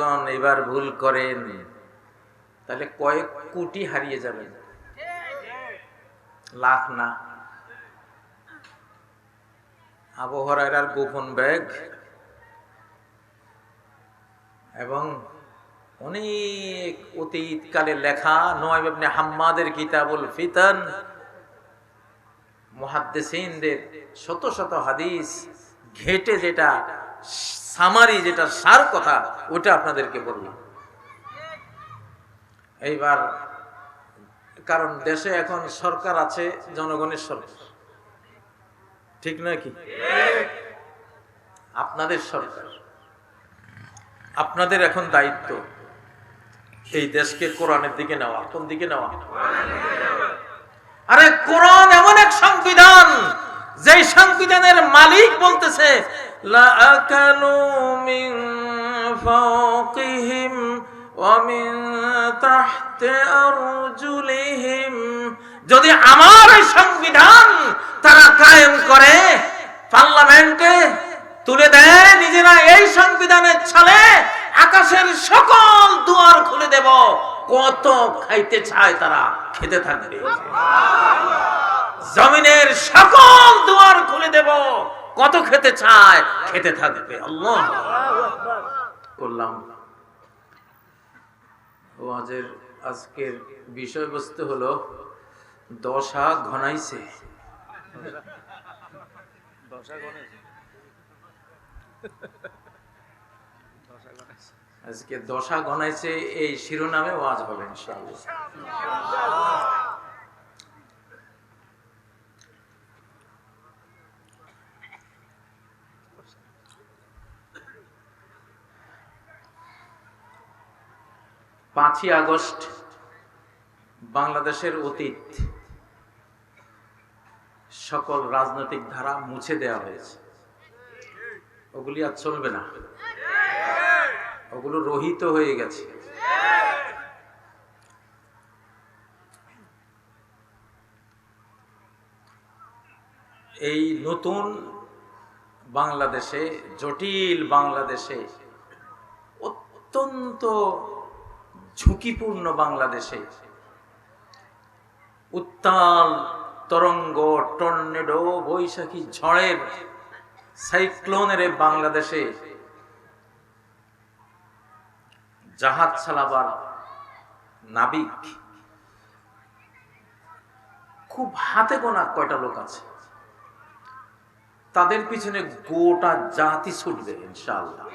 জনগণ এবার ভুল করেন, তাহলে কয়েক কোটি হারিয়ে যাবেন, লাখ না। আবু হুরায়রার গোপন ব্যাগ এবং অনেক অতীতকালে লেখা নুআইম ইবনে হাম্মাদের কিতাবুল ফিতান, মুহাদ্দিসিনদের শত শত হাদিস ঘেটে যেটা সামারি, যেটা সার কথা, ওটা আপনাদেরকে বললাম। এইবার কারণ দেশে এখন সরকার আছে জনগণের সরকার, ঠিক নয় কি? আপনাদের সরকার, আপনাদের এখন দায়িত্ব এই দেশকে কোরআনের দিকে নেওয়া। কোন দিকে নেওয়া? আরে কোরআন এমন এক সংবিধান, যেই সংবিধানের মালিক বলতেছে লা আকালু মিন ফাওকিহিম ওয়া মিন তাহতি আরজুলিহিম। যদি আমার এই সংবিধান তারা কায়েম করে, পার্লামেন্টে তুলে দেয়, নিজেরা এই সংবিধানের ছলে আকাশের সকল দুয়ার খুলে দেব, কত খাইতে চায় তারা খেতে থাকবে। জমিনের সকল দুয়ার খুলে দেব, কত খেতে চায় খেতে থাকবে। আল্লাহ করলাম। ওয়াজের আজকের বিষয়বস্তু হলো দশা ঘনাইছে। আজকে দশা ঘনাইছে এই শিরোনামে ওয়াজ হবে ইনশাআল্লাহ। পাঁচই আগস্ট বাংলাদেশের অতীত সকল রাজনৈতিক ধারা মুছে দেওয়া হয়েছে। ওগুলি আর চলবে না, ওগুলো রহিত হয়ে গেছে। এই নতুন বাংলাদেশে, জটিল বাংলাদেশে, অত্যন্ত ঝুঁকিপূর্ণ বাংলাদেশে, উত্তাল তরঙ্গ, টর্নেডো, বৈশাখী ঝড়ের, সাইক্লোনের বাংলাদেশে জাহাজ চালাবার নাবিক খুব হাতে গোনা কয়টা লোক আছে। তাদের পিছনে গোটা জাতি ছুটবে ইনশাআল্লাহ।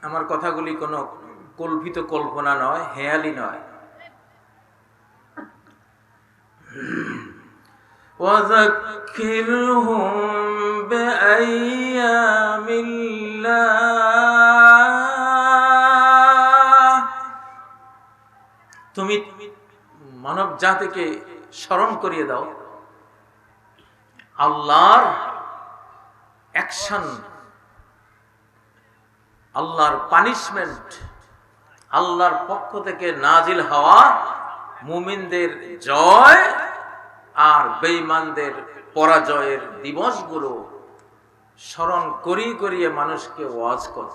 আমার কথাগুলি কোনো কল্পিত কল্পনা নয়, হেয়ালি নয়। وذكرهم بأيام الله। তুমি মানব জাতিকে স্মরণ করিয়ে দাও আল্লাহর অ্যাকশন, আল্লাহর পানিশমেন্ট, আল্লাহর পক্ষ থেকে নাজিল হওয়া মুমিনদের জয় আর বেঈমানদের পরাজয়ের দিবসগুলো স্মরণ করিয়ে করিয়ে মানুষকে ওয়াজ কর।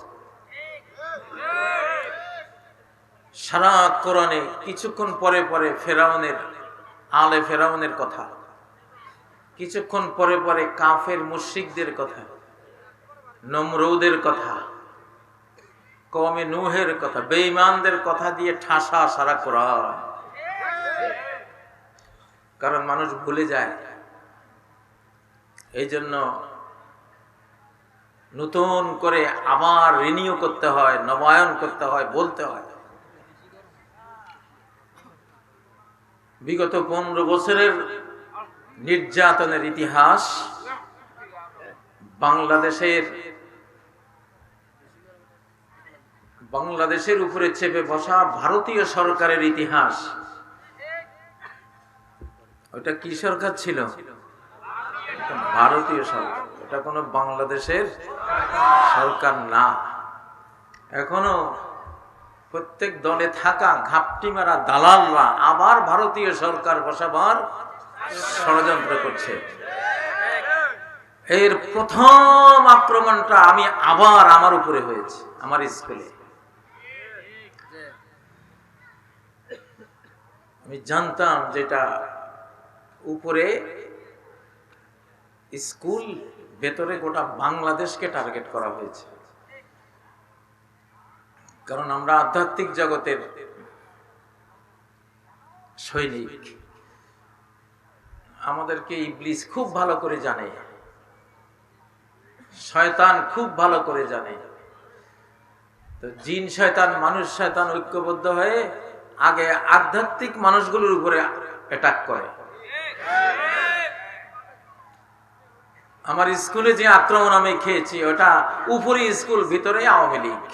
সারা কোরআনে কিছুক্ষণ পরে পরে ফেরাউনের, আলে ফেরাউনের কথা, কিছুক্ষণ পরে পরে কাফের মুশরিকদের কথা, নমরুদের কথা, কওমে নূহের কথা, বেঈমানদের কথা দিয়ে ঠাসা সারা কোরআন। কারণ মানুষ ভুলে যায়, এই জন্য নতুন করে আবার রিনিউ করতে হয়, নবায়ন করতে হয়, বলতে হয়। বিগত 15 বছরের নির্যাতনের ইতিহাস, বাংলাদেশের উপরে চেপে বসা ভারতীয় সরকারের ইতিহাস। ওটা কি সরকার ছিল? ভারতীয় সরকার, এটা কোনো বাংলাদেশের সরকার না। এখনো প্রত্যেক দলে থাকা ঘাপটি মারা দালালরা আবার ভারতীয় সরকার বসাবার ষড়যন্ত্র করছে। এর প্রথম আক্রমণটা আমি আবার আমার উপরে হয়েছে, আমার স্কুলে। আমি জানতাম যেটা উপরে স্কুল, ভেতরে গোটা বাংলাদেশকে টার্গেট করা হয়েছে। কারণ আমরা আধ্যাত্মিক জগতের সৈনিক, আমাদেরকে ইবলিস খুব ভালো করে জানে, শয়তান খুব ভালো করে জানে। তো জিন শয়তান, মানুষ শয়তান ঐক্যবদ্ধ হয়ে আগে আধ্যাত্মিক মানুষগুলোর উপরে অ্যাটাক করে। আমার স্কুলে যে আক্রমণ আমি খেয়েছি ওটা উপরে স্কুল, ভিতরে আওয়ামী লীগ।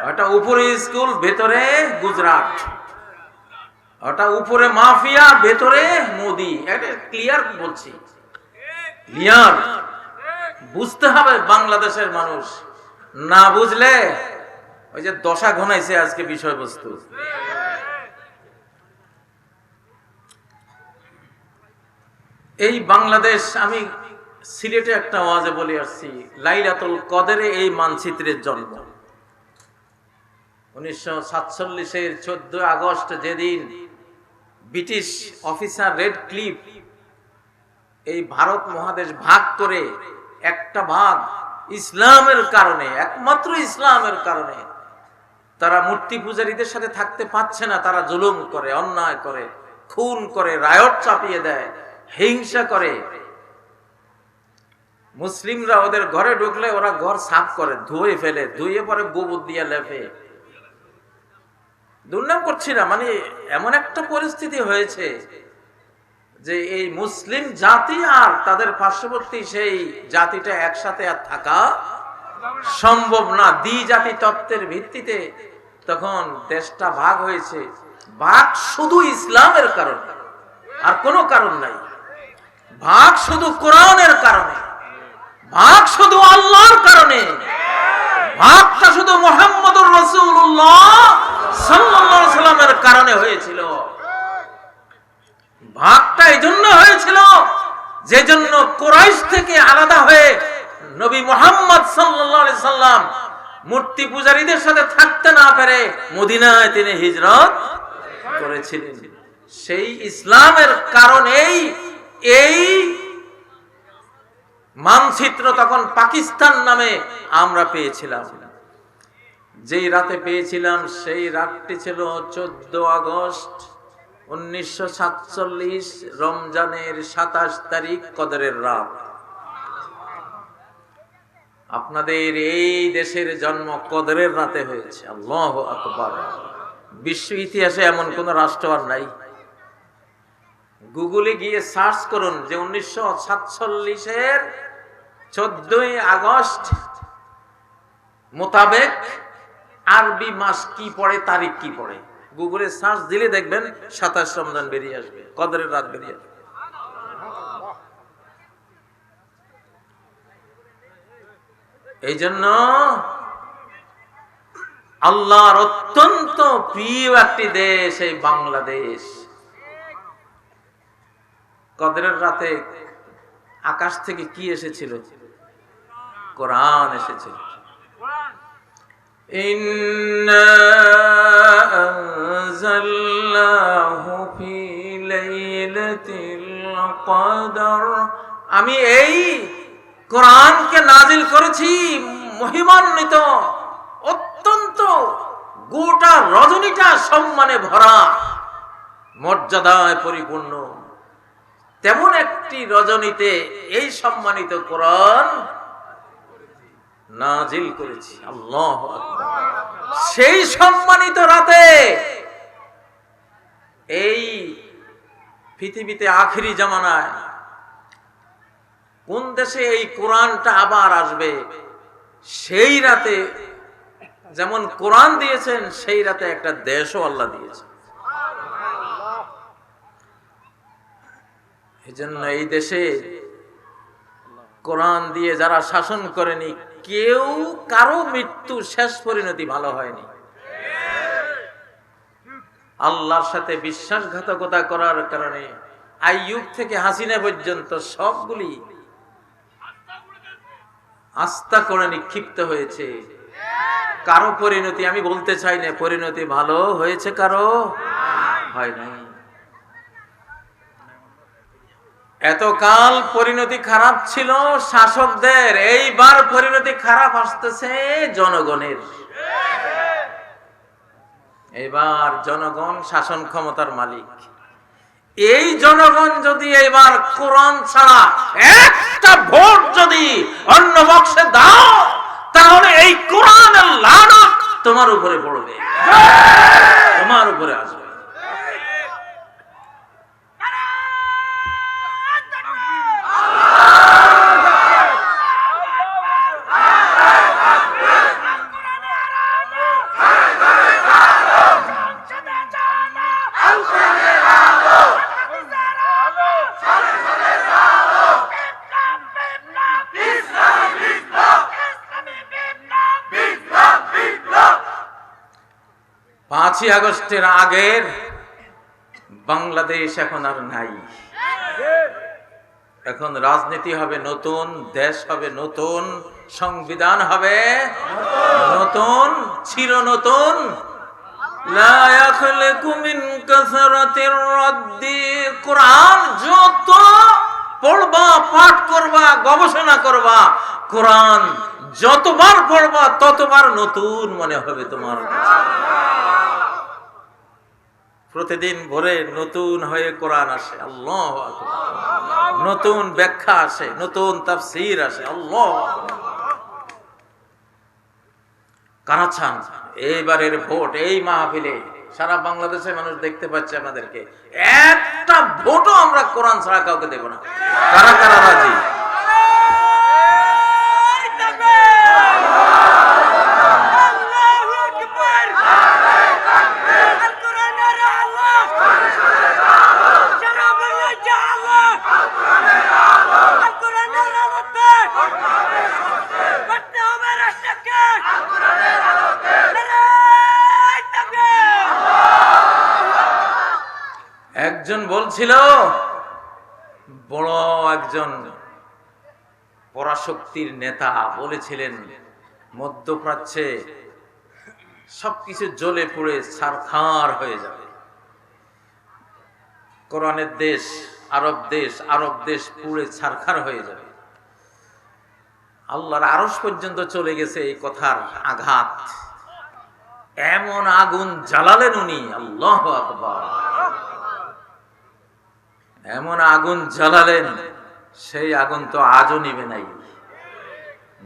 ওটা উপরে স্কুল, ভেতরে গুজরাট। ওটা উপরে মাফিয়া, ভেতরে মোদি। এটা ক্লিয়ার বলছি, ক্লিয়ার। বুঝতে হবে বাংলাদেশের মানুষ, না বুঝলে ওই যে দশা ঘনাইছে আজকে বিষয়বস্তু। এই বাংলাদেশ, আমি সিলেটে একটা ওয়াজে বলে আসছি, লাইলাতুল কদরে এই মানচিত্রের জন্ম। 1947-এর 14 আগস্ট, যেদিন ব্রিটিশ অফিসার রেড ক্লিফ এই ভারত মহাদেশ ভাগ করে, একটা ভাগ ইসলামের কারণে, একমাত্র ইসলামের কারণে তারা মূর্তি পূজারীদের সাথে থাকতে পারছে না। তারা জুলুম করে, অন্যায় করে, খুন করে, রায়ট চাপিয়ে দেয়, হিংসা করে। মুসলিমরা ওদের ঘরে ঢুকলে ওরা ঘর সাফ করে, ধুয়ে ফেলে, ধুয়ে পরে গোবর দিয়ে লেপে। দুর্নাম করছি না, মানে এমন একটা পরিস্থিতি হয়েছে যে এই মুসলিম জাতি আর তাদের পার্শ্ববর্তী সেই জাতিটা একসাথে আর থাকা সম্ভব না। দ্বিজাতি তত্ত্বের ভিত্তিতে তখন দেশটা ভাগ হয়েছে। ভাগ শুধু ইসলামের কারণে, আর কোনো কারণ নাই। ভাগ শুধু কোরআনের কারণে, ভাগ শুধু আল্লাহর কারণে, ভাগটা শুধু মুহাম্মদুর রাসূলুল্লাহ সাল্লাল্লাহু আলাইহি সাল্লামের কারণে হয়েছিল। ভাগটা এই জন্য হয়েছিল যে জন্য কুরাইশ থেকে আলাদা হয়ে নবী মুহাম্মদ সাল্লাল্লাহু আলাইহি সাল্লাম মূর্তি পূজারীদের সাথে থাকতে না পেরে মদিনায় তিনি হিজরত করেছিলেন। সেই ইসলামের কারণেই এই মানচিত্র তখন পাকিস্তান নামে আমরা পেয়েছিলাম। যেই রাতে পেয়েছিলাম সেই রাতটি ছিল 14 আগস্ট 1947, রমজানের 27 তারিখ, কদরের রাত। আপনাদের এই দেশের জন্ম কদরের রাতে হয়েছে। আল্লাহু আকবার। বিশ্ব ইতিহাসে এমন কোন রাষ্ট্র আর নাই। গুগলে গিয়ে সার্চ করুন যে 1947-এর 14 আগস্ট মোতাবেক আরবি মাস কি পড়ে, তারিখ কি পড়ে। গুগলে সার্চ দিলে দেখবেন 27 রমজান বেরিয়ে আসবে, কদরের রাত বেরিয়ে আসবে। এই জন্য আল্লাহর অত্যন্ত প্রিয় একটি দেশ এই বাংলাদেশ। কদরের রাতে আকাশ থেকে কি এসেছিল? কোরআন এসেছিল। ইন্না আনজালনাহু ফি লাইলাতিল কদর। আমি এই কোরআনকে নাজিল করেছি মহিমান্বিত, অত্যন্ত গোটা রজনীটা সম্মানে ভরা, মর্যাদায় পরিপূর্ণ তেমন একটি রজনীতে এই সম্মানিত কোরআন নাজিল করেছি। আল্লাহু আকবার। সেই সম্মানিত রাতে এই পৃথিবীতে আখিরি জামানায় কোন দেশে এই কোরআনটা আবার আসবে, সেই রাতে যেমন কোরআন দিয়েছেন, সেই রাতে একটা দেশও আল্লাহ দিয়েছেন। এই জন্য এই দেশে কোরআন দিয়ে যারা শাসন করেনি, কেউ কারো মৃত্যু শেষ পরিণতি ভালো হয়নি। আল্লাহর সাথে বিশ্বাসঘাতকতা করার কারণে আইয়ুব থেকে হাসিনা পর্যন্ত সবগুলি আস্থা করে নিক্ষিপ্ত হয়েছে। কারো পরিণতি আমি বলতে চাই না, পরিণতি ভালো হয়েছে কারো হয় নাই। এতকাল পরিণতি খারাপ ছিল শাসকদের, এইবার পরিণতি খারাপ আসতেছে জনগণের। এবার জনগণ শাসন ক্ষমতার মালিক। এই জনগণ যদি এবার কোরআন ছাড়া একটা ভোট যদি অন্য বক্সে দাও, তাহলে এই কোরআনের লানত তোমার উপরে পড়বে, তোমার উপরে আসবে। 5ই আগস্টের আগের বাংলাদেশ এখন আর নাই। এখন রাজনীতি হবে নতুন, দেশ হবে নতুন, সংবিধান হবে নতুন, চির নতুন। লা ইয়াখলুকু মিন কাসরাতির রাদ্দি। কোরআন যত পড়বা, পাঠ করবা, গবেষণা করবা, কোরআন যতবার পড়বা ততবার নতুন মনে হবে তোমার কাছে। প্রতিদিন ভোরে নতুন হয়ে কোরআন আসে, আল্লাহু আকবার। নতুন ব্যাখ্যা আসে, নতুন তাফসীর আসে, আল্লাহু আকবার। কারা চান এইবারের ভোট এই মাহফিলে সারা বাংলাদেশের মানুষ দেখতে পাচ্ছে আমাদেরকে, একটা ভোটও আমরা কোরআন ছাড়া কাউকে দেব না। কারা কারা রাজি? একজন বলছিল, বড় একজন পরাশক্তির নেতা বলেছিলেন, মধ্যপ্রাচ্যে সবকিছু জ্বলে পুড়ে ছারখার হয়ে যাবে। কোরআনের দেশ, আরব দেশ পুড়ে ছারখার হয়ে যাবে। আল্লাহর আরশ পর্যন্ত চলে গেছে এই কথার আঘাত। এমন আগুন জ্বালালেন উনি, আল্লাহু আকবার। এমন আগুন জ্বালালেন, সেই আগুন তো আজও নিভে নাই,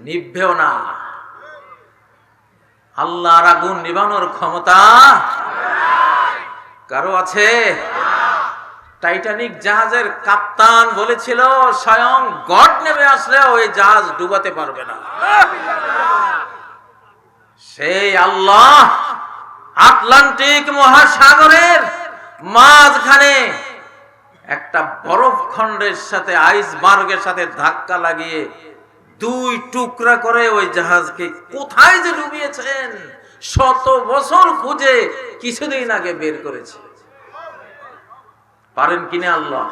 নিভবেও না। আল্লাহর আগুন নিভানোর ক্ষমতা কারো আছে? টাইটানিক জাহাজের কাপ্তান বলেছিল, স্বয়ং গড নেমে আসলে ওই জাহাজ ডুবাতে পারবে না। সেই আল্লাহ আটলান্টিক মহাসাগরের মাঝখানে একটা বরফ খণ্ডের সাথে, আইসবার্গের সাথে ধাক্কা লাগিয়ে 2 টুকরা করে ওই জাহাজকে কোথায় যে ডুবিয়েছেন, 100 বছর খুঁজে কিছুদিন আগে বের করেছে। পারেন কিনা আল্লাহ?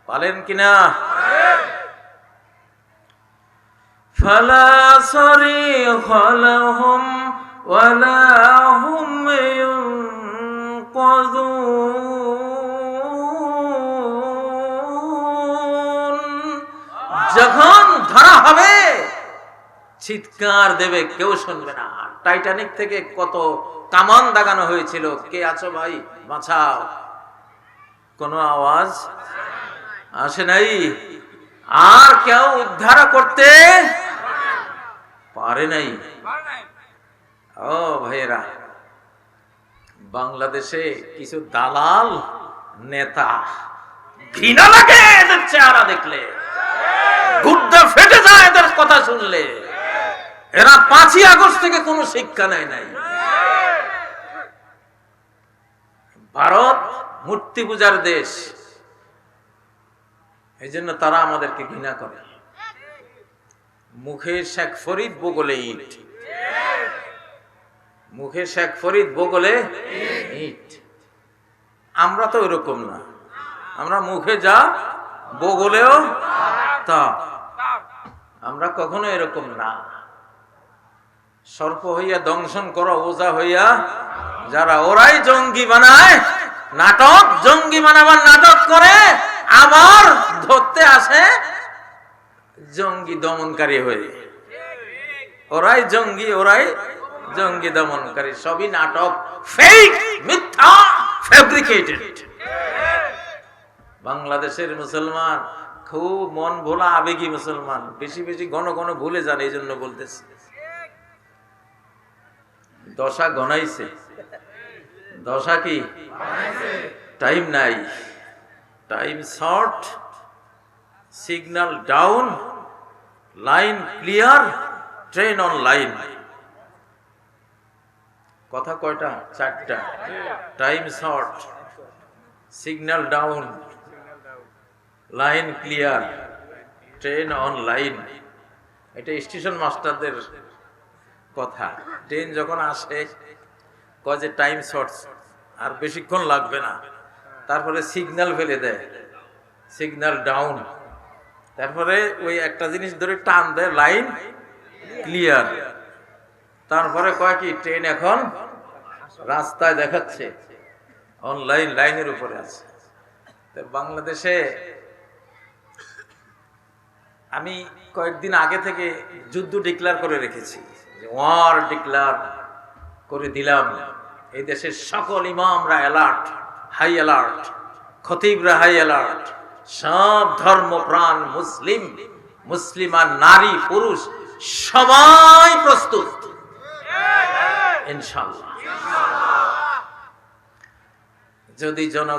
পারেন কিনা? ফালা সারিখা লাহুম ওয়ালা হুম ইউনকাযুন। যখন ধরা হবে চিৎকার দেবে, কেউ শুনবে না। টাইটানিক থেকে কত কামান দাগানো হয়েছিল, কে আছো ভাই বাঁচাও, কোনো আওয়াজ আসে নাই। আর কেউ উদ্ধার করতে পারে নাই। ও ভাইয়েরা, বাংলাদেশে কিছু দালাল নেতা, ঘৃণা লাগে এদের চেহারা দেখলে, গুদ্দা ফেটে যায় এদের কথা শুনলে। এরা 5ই আগস্ট থেকে কোনো শিক্ষা নেয় নাই। ভারত মূর্তি পূজার দেশ, এই জন্য তারা আমাদেরকে ঘৃণা করে। মুখে শেখ ফরিদ, বগলে ইট। মুখে শেখ ফরিদ, বগলে ইট। আমরা তো ওইরকম না, আমরা মুখে যা বগলেও তা। আমরা কখনো এরকম না। সর্প হইয়া দংশন করো, ওজা হইয়া যারা, ওরাই জঙ্গি বানায় নাটক, জঙ্গি বানাবার নাটক করে, আবার ধরতে আসে জঙ্গি দমনকারী হয়ে। ওরাই জঙ্গি দমনকারী, সবই নাটক, ফেক, মিথ্যা, ফেব্রিকেটেড। বাংলাদেশের মুসলমান খুব মন ভোলা আবেগী মুসলমান, বেশি বেশি ঘন ঘন ভুলে যান, এই জন্য বলতেছি। দশা গনাইছে, দশা কি টাইম নাই, time short, signal down, line clear, train on line. কথা কয়টা? চারটা। Time short, signal down, line clear, train on line. এটা স্টেশন মাস্টারদের কথা। ট্রেন যখন আসে কয় যে টাইম শর্ট, আর বেশিক্ষণ লাগবে না, তারপরে সিগন্যাল ফেলে দেয়, সিগন্যাল ডাউন, তারপরে ওই একটা জিনিস ধরে টান দেয়, লাইন ক্লিয়ার, তারপরে কয় কি ট্রেন এখন রাস্তায় দেখাচ্ছে, অনলাইন, লাইনের উপরে আছে। বাংলাদেশে আমি কয়েকদিন আগে থেকে যুদ্ধ ডিক্লেয়ার করে রেখেছি, ওয়ার ডিক্লেয়ার করে দিলাম। এই দেশের সকল ইমামরা অ্যালার্ট, হাই অ্যালার্ট, খতিবরা হাই অ্যালার্ট, সব ধর্মপ্রাণ মুসলিম, মুসলিমান নারী পুরুষ সবাই প্রস্তুত ইনশাআল্লাহ। যদি জন